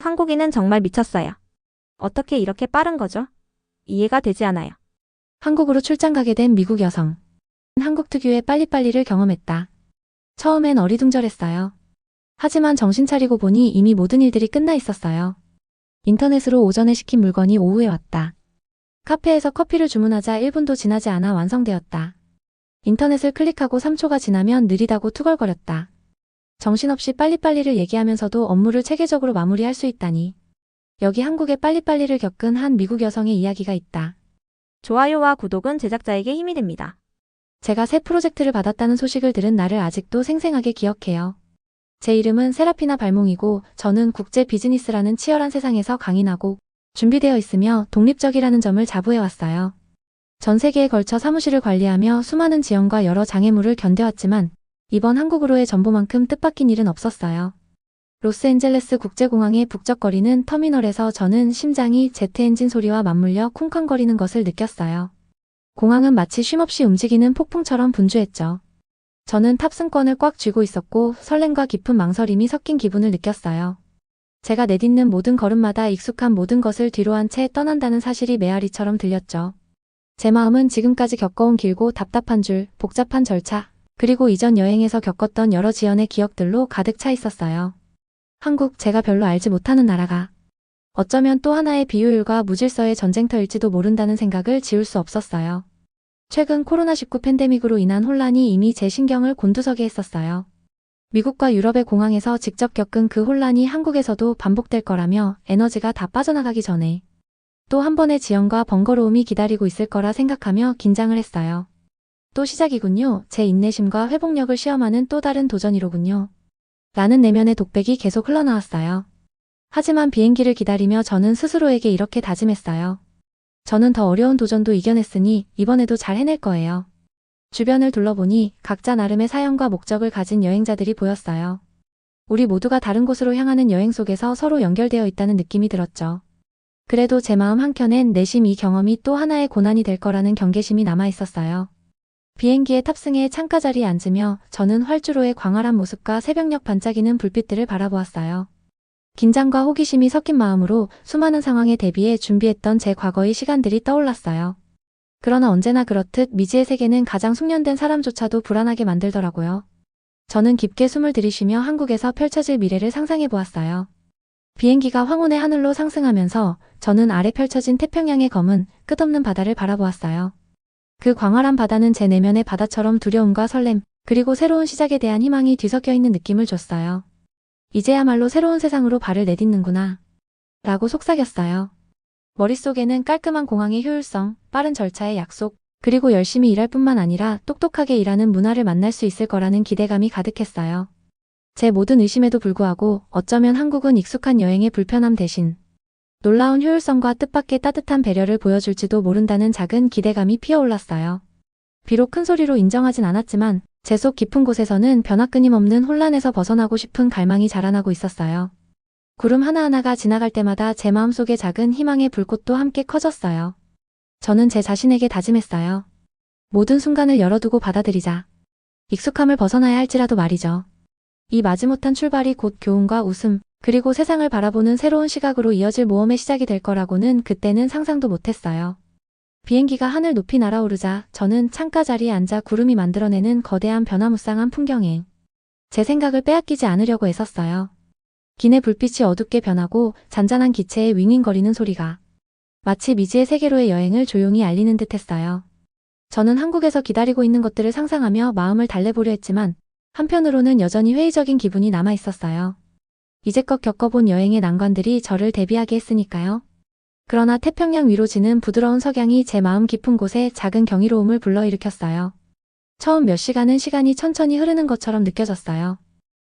한국인은 정말 미쳤어요. 어떻게 이렇게 빠른 거죠? 이해가 되지 않아요. 한국으로 출장 가게 된 미국 여성. 한국 특유의 빨리빨리를 경험했다. 처음엔 어리둥절했어요. 하지만 정신 차리고 보니 이미 모든 일들이 끝나 있었어요. 인터넷으로 오전에 시킨 물건이 오후에 왔다. 카페에서 커피를 주문하자 1분도 지나지 않아 완성되었다. 인터넷을 클릭하고 3초가 지나면 느리다고 투덜거렸다. 정신없이 빨리빨리를 얘기하면서도 업무를 체계적으로 마무리할 수 있다니. 여기 한국의 빨리빨리를 겪은 한 미국 여성의 이야기가 있다. 좋아요와 구독은 제작자에게 힘이 됩니다. 제가 새 프로젝트를 받았다는 소식을 들은 날을 아직도 생생하게 기억해요. 제 이름은 세라피나 발몽이고 저는 국제 비즈니스라는 치열한 세상에서 강인하고 준비되어 있으며 독립적이라는 점을 자부해왔어요. 전 세계에 걸쳐 사무실을 관리하며 수많은 지연과 여러 장애물을 견뎌왔지만 이번 한국으로의 전보만큼 뜻밖인 일은 없었어요. 로스앤젤레스 국제공항의 북적거리는 터미널에서 저는 심장이 제트 엔진 소리와 맞물려 쿵쾅거리는 것을 느꼈어요. 공항은 마치 쉼없이 움직이는 폭풍처럼 분주했죠. 저는 탑승권을 꽉 쥐고 있었고 설렘과 깊은 망설임이 섞인 기분을 느꼈어요. 제가 내딛는 모든 걸음마다 익숙한 모든 것을 뒤로한 채 떠난다는 사실이 메아리처럼 들렸죠. 제 마음은 지금까지 겪어온 길고 답답한 줄, 복잡한 절차, 그리고 이전 여행에서 겪었던 여러 지연의 기억들로 가득 차 있었어요. 한국, 제가 별로 알지 못하는 나라가 어쩌면 또 하나의 비효율과 무질서의 전쟁터일지도 모른다는 생각을 지울 수 없었어요. 최근 코로나19 팬데믹으로 인한 혼란이 이미 제 신경을 곤두서게 했었어요. 미국과 유럽의 공항에서 직접 겪은 그 혼란이 한국에서도 반복될 거라며 에너지가 다 빠져나가기 전에 또 한 번의 지연과 번거로움이 기다리고 있을 거라 생각하며 긴장을 했어요. 또 시작이군요. 제 인내심과 회복력을 시험하는 또 다른 도전이로군요. 라는 내면의 독백이 계속 흘러나왔어요. 하지만 비행기를 기다리며 저는 스스로에게 이렇게 다짐했어요. 저는 더 어려운 도전도 이겨냈으니 이번에도 잘 해낼 거예요. 주변을 둘러보니 각자 나름의 사연과 목적을 가진 여행자들이 보였어요. 우리 모두가 다른 곳으로 향하는 여행 속에서 서로 연결되어 있다는 느낌이 들었죠. 그래도 제 마음 한켠엔 내심 이 경험이 또 하나의 고난이 될 거라는 경계심이 남아 있었어요. 비행기에 탑승해 창가 자리에 앉으며 저는 활주로의 광활한 모습과 새벽녘 반짝이는 불빛들을 바라보았어요. 긴장과 호기심이 섞인 마음으로 수많은 상황에 대비해 준비했던 제 과거의 시간들이 떠올랐어요. 그러나 언제나 그렇듯 미지의 세계는 가장 숙련된 사람조차도 불안하게 만들더라고요. 저는 깊게 숨을 들이쉬며 한국에서 펼쳐질 미래를 상상해 보았어요. 비행기가 황혼의 하늘로 상승하면서 저는 아래 펼쳐진 태평양의 검은 끝없는 바다를 바라보았어요. 그 광활한 바다는 제 내면의 바다처럼 두려움과 설렘, 그리고 새로운 시작에 대한 희망이 뒤섞여 있는 느낌을 줬어요. 이제야말로 새로운 세상으로 발을 내딛는구나. 라고 속삭였어요. 머릿속에는 깔끔한 공항의 효율성, 빠른 절차의 약속, 그리고 열심히 일할 뿐만 아니라 똑똑하게 일하는 문화를 만날 수 있을 거라는 기대감이 가득했어요. 제 모든 의심에도 불구하고 어쩌면 한국은 익숙한 여행의 불편함 대신 놀라운 효율성과 뜻밖의 따뜻한 배려를 보여줄지도 모른다는 작은 기대감이 피어올랐어요. 비록 큰 소리로 인정하진 않았지만 제 속 깊은 곳에서는 변화 끊임없는 혼란에서 벗어나고 싶은 갈망이 자라나고 있었어요. 구름 하나하나가 지나갈 때마다 제 마음속의 작은 희망의 불꽃도 함께 커졌어요. 저는 제 자신에게 다짐했어요. 모든 순간을 열어두고 받아들이자. 익숙함을 벗어나야 할지라도 말이죠. 이 마지못한 출발이 곧 교훈과 웃음, 그리고 세상을 바라보는 새로운 시각으로 이어질 모험의 시작이 될 거라고는 그때는 상상도 못했어요. 비행기가 하늘 높이 날아오르자 저는 창가 자리에 앉아 구름이 만들어내는 거대한 변화무쌍한 풍경에 제 생각을 빼앗기지 않으려고 애썼어요. 기내 불빛이 어둡게 변하고 잔잔한 기체의 윙윙거리는 소리가 마치 미지의 세계로의 여행을 조용히 알리는 듯 했어요. 저는 한국에서 기다리고 있는 것들을 상상하며 마음을 달래보려 했지만 한편으로는 여전히 회의적인 기분이 남아 있었어요. 이제껏 겪어본 여행의 난관들이 저를 대비하게 했으니까요. 그러나 태평양 위로 지는 부드러운 석양이 제 마음 깊은 곳에 작은 경이로움을 불러일으켰어요. 처음 몇 시간은 시간이 천천히 흐르는 것처럼 느껴졌어요.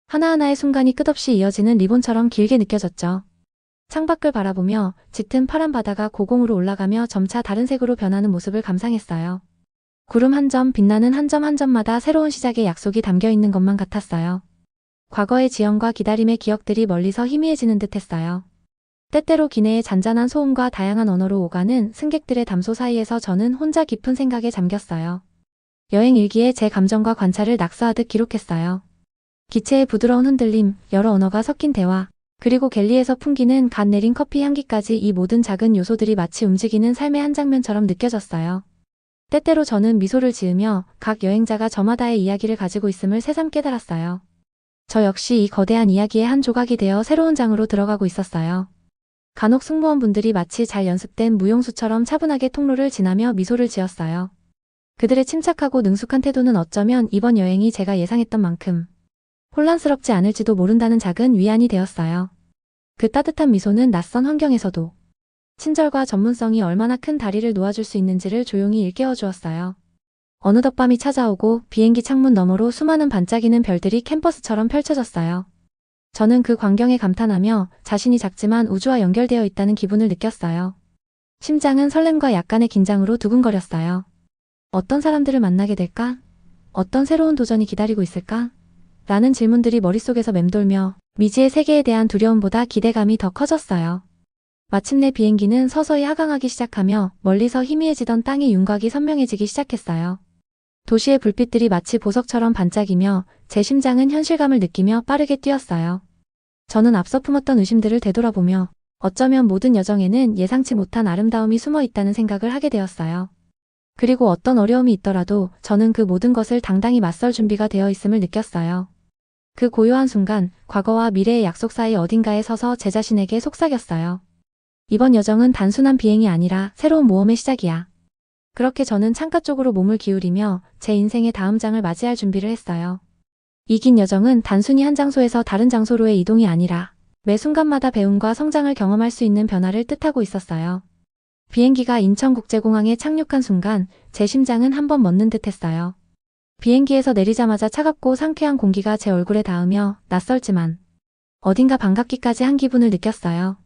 하나하나의 순간이 끝없이 이어지는 리본처럼 길게 느껴졌죠. 창밖을 바라보며 짙은 파란 바다가 고공으로 올라가며 점차 다른 색으로 변하는 모습을 감상했어요. 구름 한 점, 빛나는 한 점 한 점마다 새로운 시작의 약속이 담겨 있는 것만 같았어요. 과거의 지연과 기다림의 기억들이 멀리서 희미해지는 듯 했어요. 때때로 기내의 잔잔한 소음과 다양한 언어로 오가는 승객들의 담소 사이에서 저는 혼자 깊은 생각에 잠겼어요. 여행 일기에 제 감정과 관찰을 낙서하듯 기록했어요. 기체의 부드러운 흔들림, 여러 언어가 섞인 대화, 그리고 갤리에서 풍기는 갓 내린 커피 향기까지 이 모든 작은 요소들이 마치 움직이는 삶의 한 장면처럼 느껴졌어요. 때때로 저는 미소를 지으며 각 여행자가 저마다의 이야기를 가지고 있음을 새삼 깨달았어요. 저 역시 이 거대한 이야기의 한 조각이 되어 새로운 장으로 들어가고 있었어요. 간혹 승무원분들이 마치 잘 연습된 무용수처럼 차분하게 통로를 지나며 미소를 지었어요. 그들의 침착하고 능숙한 태도는 어쩌면 이번 여행이 제가 예상했던 만큼 혼란스럽지 않을지도 모른다는 작은 위안이 되었어요. 그 따뜻한 미소는 낯선 환경에서도 친절과 전문성이 얼마나 큰 다리를 놓아줄 수 있는지를 조용히 일깨워 주었어요. 어느덧 밤이 찾아오고 비행기 창문 너머로 수많은 반짝이는 별들이 캠퍼스처럼 펼쳐졌어요. 저는 그 광경에 감탄하며 자신이 작지만 우주와 연결되어 있다는 기분을 느꼈어요. 심장은 설렘과 약간의 긴장으로 두근거렸어요. 어떤 사람들을 만나게 될까? 어떤 새로운 도전이 기다리고 있을까? 라는 질문들이 머릿속에서 맴돌며 미지의 세계에 대한 두려움보다 기대감이 더 커졌어요. 마침내 비행기는 서서히 하강하기 시작하며 멀리서 희미해지던 땅의 윤곽이 선명해지기 시작했어요. 도시의 불빛들이 마치 보석처럼 반짝이며 제 심장은 현실감을 느끼며 빠르게 뛰었어요. 저는 앞서 품었던 의심들을 되돌아보며 어쩌면 모든 여정에는 예상치 못한 아름다움이 숨어 있다는 생각을 하게 되었어요. 그리고 어떤 어려움이 있더라도 저는 그 모든 것을 당당히 맞설 준비가 되어 있음을 느꼈어요. 그 고요한 순간, 과거와 미래의 약속 사이 어딘가에 서서 제 자신에게 속삭였어요. 이번 여정은 단순한 비행이 아니라 새로운 모험의 시작이야. 그렇게 저는 창가 쪽으로 몸을 기울이며 제 인생의 다음 장을 맞이할 준비를 했어요. 이 긴 여정은 단순히 한 장소에서 다른 장소로의 이동이 아니라 매 순간마다 배움과 성장을 경험할 수 있는 변화를 뜻하고 있었어요. 비행기가 인천국제공항에 착륙한 순간 제 심장은 한번 멎는 듯 했어요. 비행기에서 내리자마자 차갑고 상쾌한 공기가 제 얼굴에 닿으며 낯설지만 어딘가 반갑기까지 한 기분을 느꼈어요.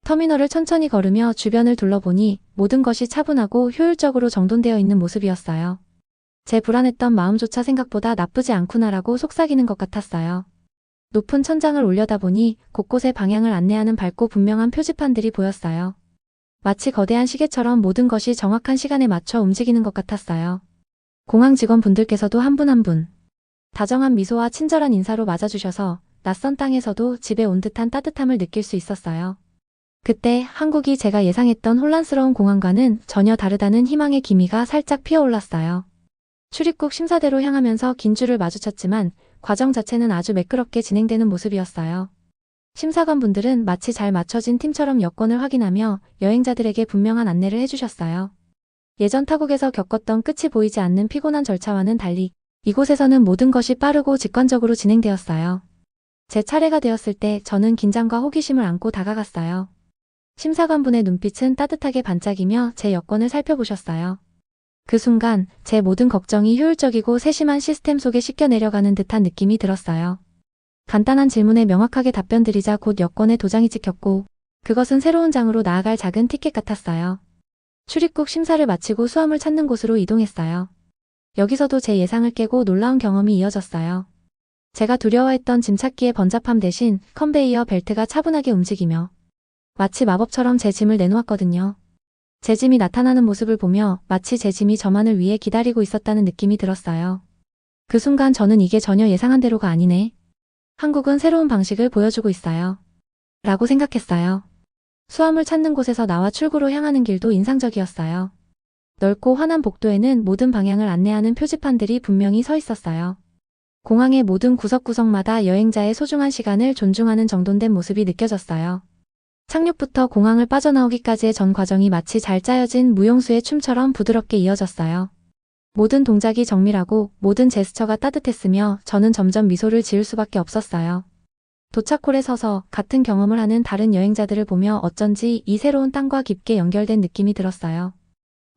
터미널을 천천히 걸으며 주변을 둘러보니 모든 것이 차분하고 효율적으로 정돈되어 있는 모습이었어요. 제 불안했던 마음조차 생각보다 나쁘지 않구나라고 속삭이는 것 같았어요. 높은 천장을 올려다보니 곳곳에 방향을 안내하는 밝고 분명한 표지판들이 보였어요. 마치 거대한 시계처럼 모든 것이 정확한 시간에 맞춰 움직이는 것 같았어요. 공항 직원분들께서도 한 분 한 분 다정한 미소와 친절한 인사로 맞아주셔서 낯선 땅에서도 집에 온 듯한 따뜻함을 느낄 수 있었어요. 그때 한국이 제가 예상했던 혼란스러운 공항과는 전혀 다르다는 희망의 기미가 살짝 피어올랐어요. 출입국 심사대로 향하면서 긴 줄을 마주쳤지만 과정 자체는 아주 매끄럽게 진행되는 모습이었어요. 심사관분들은 마치 잘 맞춰진 팀처럼 여권을 확인하며 여행자들에게 분명한 안내를 해주셨어요. 예전 타국에서 겪었던 끝이 보이지 않는 피곤한 절차와는 달리 이곳에서는 모든 것이 빠르고 직관적으로 진행되었어요. 제 차례가 되었을 때 저는 긴장과 호기심을 안고 다가갔어요. 심사관분의 눈빛은 따뜻하게 반짝이며 제 여권을 살펴보셨어요. 그 순간 제 모든 걱정이 효율적이고 세심한 시스템 속에 씻겨 내려가는 듯한 느낌이 들었어요. 간단한 질문에 명확하게 답변드리자 곧 여권에 도장이 찍혔고 그것은 새로운 장으로 나아갈 작은 티켓 같았어요. 출입국 심사를 마치고 수함을 찾는 곳으로 이동했어요. 여기서도 제 예상을 깨고 놀라운 경험이 이어졌어요. 제가 두려워했던 짐 찾기의 번잡함 대신 컨베이어 벨트가 차분하게 움직이며 마치 마법처럼 제 짐을 내놓았거든요. 제 짐이 나타나는 모습을 보며 마치 제 짐이 저만을 위해 기다리고 있었다는 느낌이 들었어요. 그 순간 저는 이게 전혀 예상한 대로가 아니네. 한국은 새로운 방식을 보여주고 있어요. 라고 생각했어요. 수함을 찾는 곳에서 나와 출구로 향하는 길도 인상적이었어요. 넓고 환한 복도에는 모든 방향을 안내하는 표지판들이 분명히 서 있었어요. 공항의 모든 구석구석마다 여행자의 소중한 시간을 존중하는 정돈된 모습이 느껴졌어요. 착륙부터 공항을 빠져나오기까지의 전 과정이 마치 잘 짜여진 무용수의 춤처럼 부드럽게 이어졌어요. 모든 동작이 정밀하고 모든 제스처가 따뜻했으며 저는 점점 미소를 지을 수밖에 없었어요. 도착홀에 서서 같은 경험을 하는 다른 여행자들을 보며 어쩐지 이 새로운 땅과 깊게 연결된 느낌이 들었어요.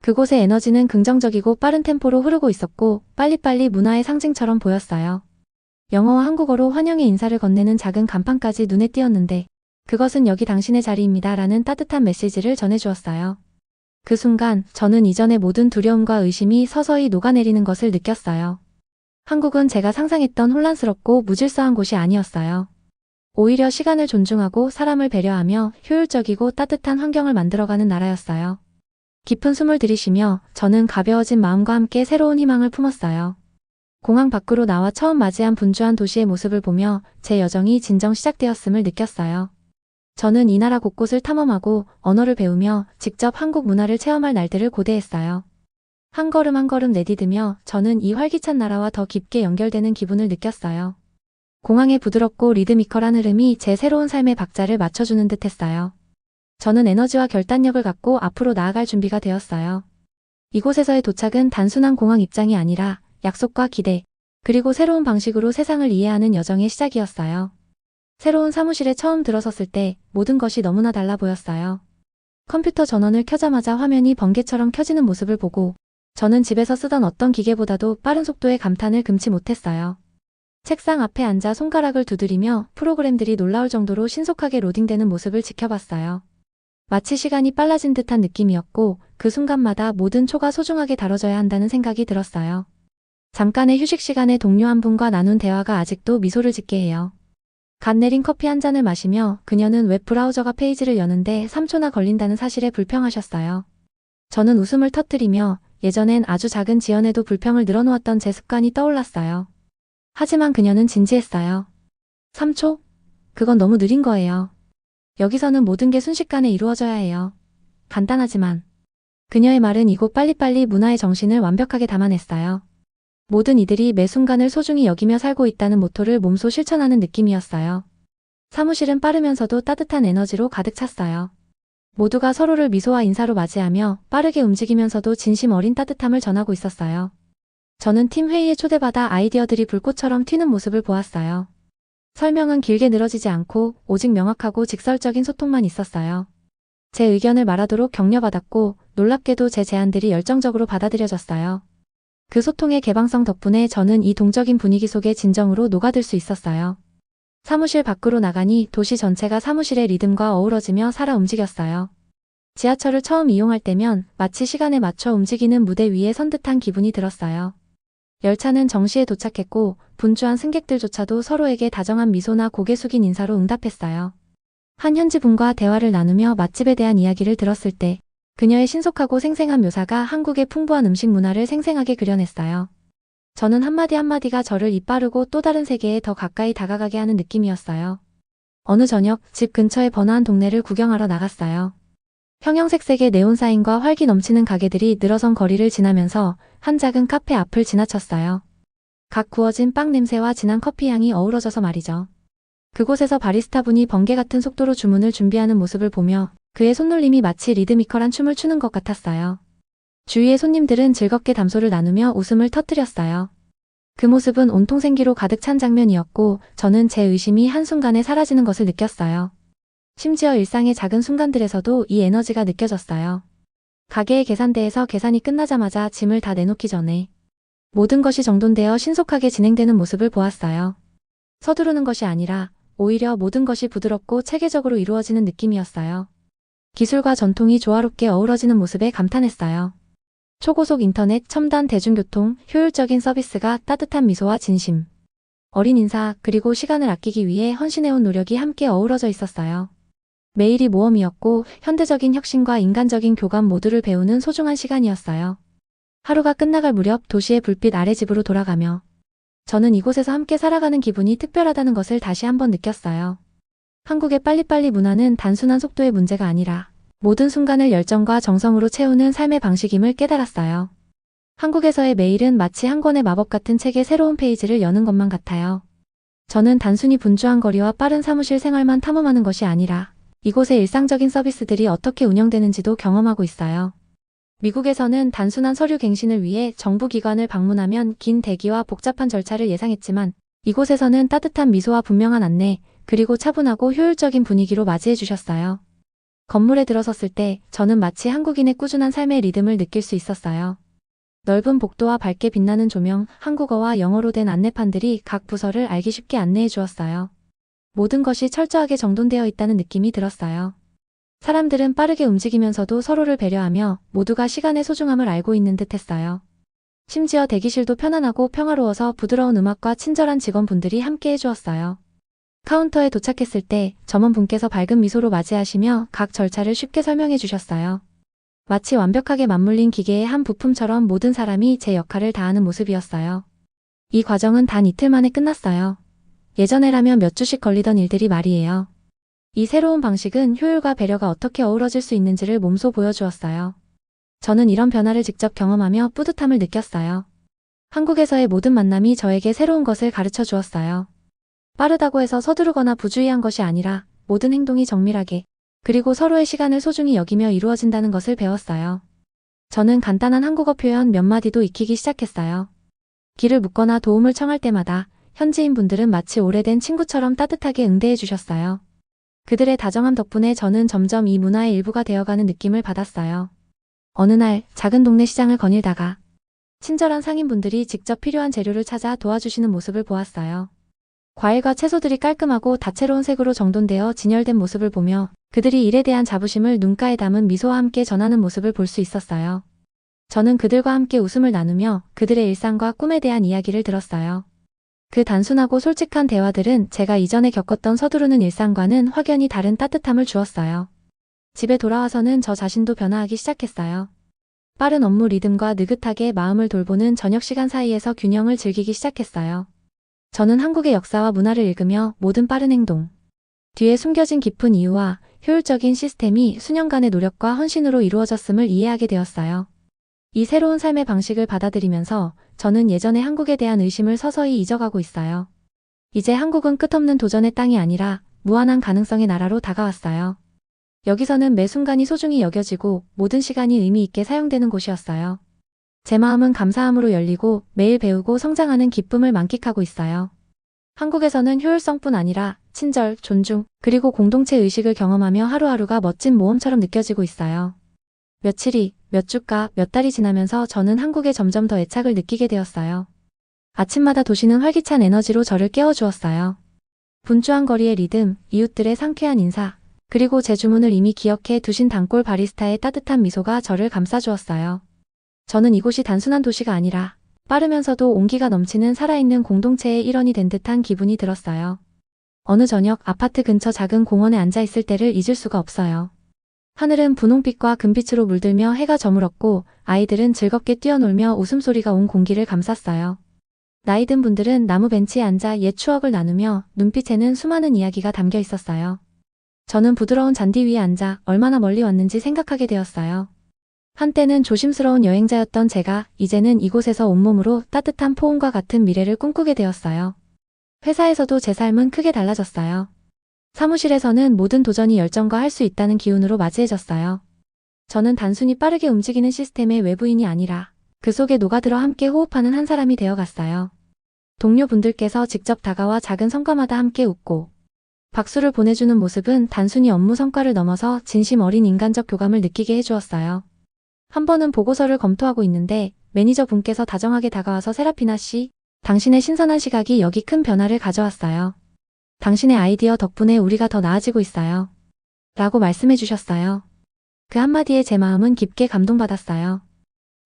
그곳의 에너지는 긍정적이고 빠른 템포로 흐르고 있었고 빨리빨리 문화의 상징처럼 보였어요. 영어와 한국어로 환영의 인사를 건네는 작은 간판까지 눈에 띄었는데 그것은 여기 당신의 자리입니다 라는 따뜻한 메시지를 전해주었어요. 그 순간 저는 이전의 모든 두려움과 의심이 서서히 녹아내리는 것을 느꼈어요. 한국은 제가 상상했던 혼란스럽고 무질서한 곳이 아니었어요. 오히려 시간을 존중하고 사람을 배려하며 효율적이고 따뜻한 환경을 만들어가는 나라였어요. 깊은 숨을 들이쉬며 저는 가벼워진 마음과 함께 새로운 희망을 품었어요. 공항 밖으로 나와 처음 맞이한 분주한 도시의 모습을 보며 제 여정이 진정 시작되었음을 느꼈어요. 저는 이 나라 곳곳을 탐험하고 언어를 배우며 직접 한국 문화를 체험할 날들을 고대했어요. 한 걸음 한 걸음 내디디며 저는 이 활기찬 나라와 더 깊게 연결되는 기분을 느꼈어요. 공항의 부드럽고 리드미컬한 흐름이 제 새로운 삶의 박자를 맞춰주는 듯 했어요. 저는 에너지와 결단력을 갖고 앞으로 나아갈 준비가 되었어요. 이곳에서의 도착은 단순한 공항 입장이 아니라 약속과 기대, 그리고 새로운 방식으로 세상을 이해하는 여정의 시작이었어요. 새로운 사무실에 처음 들어섰을 때 모든 것이 너무나 달라 보였어요. 컴퓨터 전원을 켜자마자 화면이 번개처럼 켜지는 모습을 보고 저는 집에서 쓰던 어떤 기계보다도 빠른 속도에 감탄을 금치 못했어요. 책상 앞에 앉아 손가락을 두드리며 프로그램들이 놀라울 정도로 신속하게 로딩되는 모습을 지켜봤어요. 마치 시간이 빨라진 듯한 느낌이었고 그 순간마다 모든 초가 소중하게 다뤄져야 한다는 생각이 들었어요. 잠깐의 휴식 시간에 동료 한 분과 나눈 대화가 아직도 미소를 짓게 해요. 갓 내린 커피 한 잔을 마시며 그녀는 웹 브라우저가 페이지를 여는데 3초나 걸린다는 사실에 불평하셨어요. 저는 웃음을 터뜨리며 예전엔 아주 작은 지연에도 불평을 늘어놓았던 제 습관이 떠올랐어요. 하지만 그녀는 진지했어요. 3초? 그건 너무 느린 거예요. 여기서는 모든 게 순식간에 이루어져야 해요. 간단하지만. 그녀의 말은 이곳 빨리빨리 문화의 정신을 완벽하게 담아냈어요. 모든 이들이 매 순간을 소중히 여기며 살고 있다는 모토를 몸소 실천하는 느낌이었어요. 사무실은 빠르면서도 따뜻한 에너지로 가득 찼어요. 모두가 서로를 미소와 인사로 맞이하며 빠르게 움직이면서도 진심 어린 따뜻함을 전하고 있었어요. 저는 팀 회의에 초대받아 아이디어들이 불꽃처럼 튀는 모습을 보았어요. 설명은 길게 늘어지지 않고 오직 명확하고 직설적인 소통만 있었어요. 제 의견을 말하도록 격려받았고 놀랍게도 제 제안들이 열정적으로 받아들여졌어요. 그 소통의 개방성 덕분에 저는 이 동적인 분위기 속에 진정으로 녹아들 수 있었어요. 사무실 밖으로 나가니 도시 전체가 사무실의 리듬과 어우러지며 살아 움직였어요. 지하철을 처음 이용할 때면 마치 시간에 맞춰 움직이는 무대 위에 선 듯한 기분이 들었어요. 열차는 정시에 도착했고 분주한 승객들조차도 서로에게 다정한 미소나 고개 숙인 인사로 응답했어요. 한 현지분과 대화를 나누며 맛집에 대한 이야기를 들었을 때 그녀의 신속하고 생생한 묘사가 한국의 풍부한 음식 문화를 생생하게 그려냈어요. 저는 한마디 한마디가 저를 이빠르고 또 다른 세계에 더 가까이 다가가게 하는 느낌이었어요. 어느 저녁 집 근처의 번화한 동네를 구경하러 나갔어요. 형형색색의 네온사인과 활기 넘치는 가게들이 늘어선 거리를 지나면서 한 작은 카페 앞을 지나쳤어요. 각 구워진 빵 냄새와 진한 커피 향이 어우러져서 말이죠. 그곳에서 바리스타분이 번개 같은 속도로 주문을 준비하는 모습을 보며 그의 손놀림이 마치 리드미컬한 춤을 추는 것 같았어요. 주위의 손님들은 즐겁게 담소를 나누며 웃음을 터뜨렸어요. 그 모습은 온통 생기로 가득 찬 장면이었고 저는 제 의심이 한순간에 사라지는 것을 느꼈어요. 심지어 일상의 작은 순간들에서도 이 에너지가 느껴졌어요. 가게의 계산대에서 계산이 끝나자마자 짐을 다 내놓기 전에 모든 것이 정돈되어 신속하게 진행되는 모습을 보았어요. 서두르는 것이 아니라 오히려 모든 것이 부드럽고 체계적으로 이루어지는 느낌이었어요. 기술과 전통이 조화롭게 어우러지는 모습에 감탄했어요. 초고속 인터넷, 첨단 대중교통, 효율적인 서비스가 따뜻한 미소와 진심, 어린 인사, 그리고 시간을 아끼기 위해 헌신해온 노력이 함께 어우러져 있었어요. 매일이 모험이었고 현대적인 혁신과 인간적인 교감 모두를 배우는 소중한 시간이었어요. 하루가 끝나갈 무렵 도시의 불빛 아래 집으로 돌아가며 저는 이곳에서 함께 살아가는 기분이 특별하다는 것을 다시 한번 느꼈어요. 한국의 빨리빨리 문화는 단순한 속도의 문제가 아니라 모든 순간을 열정과 정성으로 채우는 삶의 방식임을 깨달았어요. 한국에서의 매일은 마치 한 권의 마법 같은 책의 새로운 페이지를 여는 것만 같아요. 저는 단순히 분주한 거리와 빠른 사무실 생활만 탐험하는 것이 아니라 이곳의 일상적인 서비스들이 어떻게 운영되는지도 경험하고 있어요. 미국에서는 단순한 서류 갱신을 위해 정부 기관을 방문하면 긴 대기와 복잡한 절차를 예상했지만 이곳에서는 따뜻한 미소와 분명한 안내, 그리고 차분하고 효율적인 분위기로 맞이해 주셨어요. 건물에 들어섰을 때 저는 마치 한국인의 꾸준한 삶의 리듬을 느낄 수 있었어요. 넓은 복도와 밝게 빛나는 조명, 한국어와 영어로 된 안내판들이 각 부서를 알기 쉽게 안내해 주었어요. 모든 것이 철저하게 정돈되어 있다는 느낌이 들었어요. 사람들은 빠르게 움직이면서도 서로를 배려하며 모두가 시간의 소중함을 알고 있는 듯 했어요. 심지어 대기실도 편안하고 평화로워서 부드러운 음악과 친절한 직원분들이 함께 해주었어요. 카운터에 도착했을 때 점원분께서 밝은 미소로 맞이하시며 각 절차를 쉽게 설명해 주셨어요. 마치 완벽하게 맞물린 기계의 한 부품처럼 모든 사람이 제 역할을 다하는 모습이었어요. 이 과정은 단 이틀 만에 끝났어요. 예전에라면 몇 주씩 걸리던 일들이 말이에요. 이 새로운 방식은 효율과 배려가 어떻게 어우러질 수 있는지를 몸소 보여주었어요. 저는 이런 변화를 직접 경험하며 뿌듯함을 느꼈어요. 한국에서의 모든 만남이 저에게 새로운 것을 가르쳐 주었어요. 빠르다고 해서 서두르거나 부주의한 것이 아니라 모든 행동이 정밀하게 그리고 서로의 시간을 소중히 여기며 이루어진다는 것을 배웠어요. 저는 간단한 한국어 표현 몇 마디도 익히기 시작했어요. 길을 묻거나 도움을 청할 때마다 현지인 분들은 마치 오래된 친구처럼 따뜻하게 응대해 주셨어요. 그들의 다정함 덕분에 저는 점점 이 문화의 일부가 되어가는 느낌을 받았어요. 어느 날 작은 동네 시장을 거닐다가 친절한 상인분들이 직접 필요한 재료를 찾아 도와주시는 모습을 보았어요. 과일과 채소들이 깔끔하고 다채로운 색으로 정돈되어 진열된 모습을 보며 그들이 일에 대한 자부심을 눈가에 담은 미소와 함께 전하는 모습을 볼 수 있었어요. 저는 그들과 함께 웃음을 나누며 그들의 일상과 꿈에 대한 이야기를 들었어요. 그 단순하고 솔직한 대화들은 제가 이전에 겪었던 서두르는 일상과는 확연히 다른 따뜻함을 주었어요. 집에 돌아와서는 저 자신도 변화하기 시작했어요. 빠른 업무 리듬과 느긋하게 마음을 돌보는 저녁 시간 사이에서 균형을 즐기기 시작했어요. 저는 한국의 역사와 문화를 읽으며 모든 빠른 행동, 뒤에 숨겨진 깊은 이유와 효율적인 시스템이 수년간의 노력과 헌신으로 이루어졌음을 이해하게 되었어요. 이 새로운 삶의 방식을 받아들이면서 저는 예전의 한국에 대한 의심을 서서히 잊어가고 있어요. 이제 한국은 끝없는 도전의 땅이 아니라 무한한 가능성의 나라로 다가왔어요. 여기서는 매 순간이 소중히 여겨지고 모든 시간이 의미 있게 사용되는 곳이었어요. 제 마음은 감사함으로 열리고 매일 배우고 성장하는 기쁨을 만끽하고 있어요. 한국에서는 효율성뿐 아니라 친절, 존중, 그리고 공동체 의식을 경험하며 하루하루가 멋진 모험처럼 느껴지고 있어요. 며칠이, 몇 주가, 몇 달이 지나면서 저는 한국에 점점 더 애착을 느끼게 되었어요. 아침마다 도시는 활기찬 에너지로 저를 깨워주었어요. 분주한 거리의 리듬, 이웃들의 상쾌한 인사, 그리고 제 주문을 이미 기억해 두신 단골 바리스타의 따뜻한 미소가 저를 감싸주었어요. 저는 이곳이 단순한 도시가 아니라 빠르면서도 온기가 넘치는 살아있는 공동체의 일원이 된 듯한 기분이 들었어요. 어느 저녁 아파트 근처 작은 공원에 앉아 있을 때를 잊을 수가 없어요. 하늘은 분홍빛과 금빛으로 물들며 해가 저물었고 아이들은 즐겁게 뛰어놀며 웃음소리가 온 공기를 감쌌어요. 나이 든 분들은 나무 벤치에 앉아 옛 추억을 나누며 눈빛에는 수많은 이야기가 담겨 있었어요. 저는 부드러운 잔디 위에 앉아 얼마나 멀리 왔는지 생각하게 되었어요. 한때는 조심스러운 여행자였던 제가 이제는 이곳에서 온몸으로 따뜻한 포옹과 같은 미래를 꿈꾸게 되었어요. 회사에서도 제 삶은 크게 달라졌어요. 사무실에서는 모든 도전이 열정과 할 수 있다는 기운으로 맞이해졌어요. 저는 단순히 빠르게 움직이는 시스템의 외부인이 아니라 그 속에 녹아들어 함께 호흡하는 한 사람이 되어갔어요. 동료분들께서 직접 다가와 작은 성과마다 함께 웃고 박수를 보내주는 모습은 단순히 업무 성과를 넘어서 진심 어린 인간적 교감을 느끼게 해주었어요. 한 번은 보고서를 검토하고 있는데 매니저 분께서 다정하게 다가와서 세라피나 씨, 당신의 신선한 시각이 여기 큰 변화를 가져왔어요. 당신의 아이디어 덕분에 우리가 더 나아지고 있어요. 라고 말씀해 주셨어요. 그 한마디에 제 마음은 깊게 감동받았어요.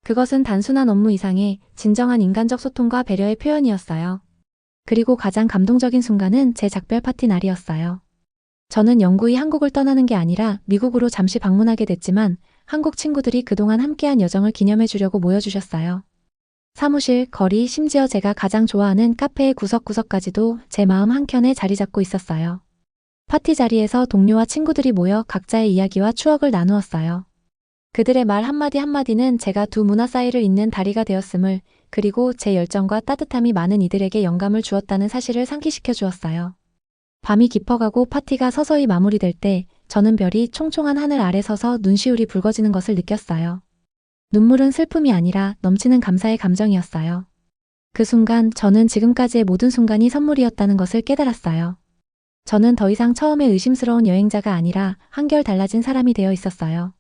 그것은 단순한 업무 이상의 진정한 인간적 소통과 배려의 표현이었어요. 그리고 가장 감동적인 순간은 제 작별 파티 날이었어요. 저는 영구히 한국을 떠나는 게 아니라 미국으로 잠시 방문하게 됐지만 한국 친구들이 그동안 함께한 여정을 기념해 주려고 모여주셨어요. 사무실, 거리, 심지어 제가 가장 좋아하는 카페의 구석구석까지도 제 마음 한켠에 자리 잡고 있었어요. 파티 자리에서 동료와 친구들이 모여 각자의 이야기와 추억을 나누었어요. 그들의 말 한마디 한마디는 제가 두 문화 사이를 잇는 다리가 되었음을, 그리고 제 열정과 따뜻함이 많은 이들에게 영감을 주었다는 사실을 상기시켜 주었어요. 밤이 깊어가고 파티가 서서히 마무리될 때 저는 별이 총총한 하늘 아래 서서 눈시울이 붉어지는 것을 느꼈어요. 눈물은 슬픔이 아니라 넘치는 감사의 감정이었어요. 그 순간 저는 지금까지의 모든 순간이 선물이었다는 것을 깨달았어요. 저는 더 이상 처음에 의심스러운 여행자가 아니라 한결 달라진 사람이 되어 있었어요.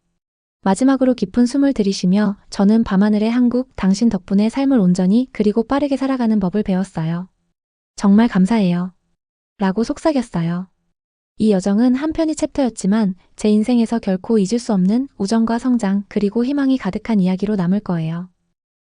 마지막으로 깊은 숨을 들이쉬며 저는 밤하늘의 한국, 당신 덕분에 삶을 온전히 그리고 빠르게 살아가는 법을 배웠어요. 정말 감사해요. 라고 속삭였어요. 이 여정은 한편의 챕터였지만 제 인생에서 결코 잊을 수 없는 우정과 성장 그리고 희망이 가득한 이야기로 남을 거예요.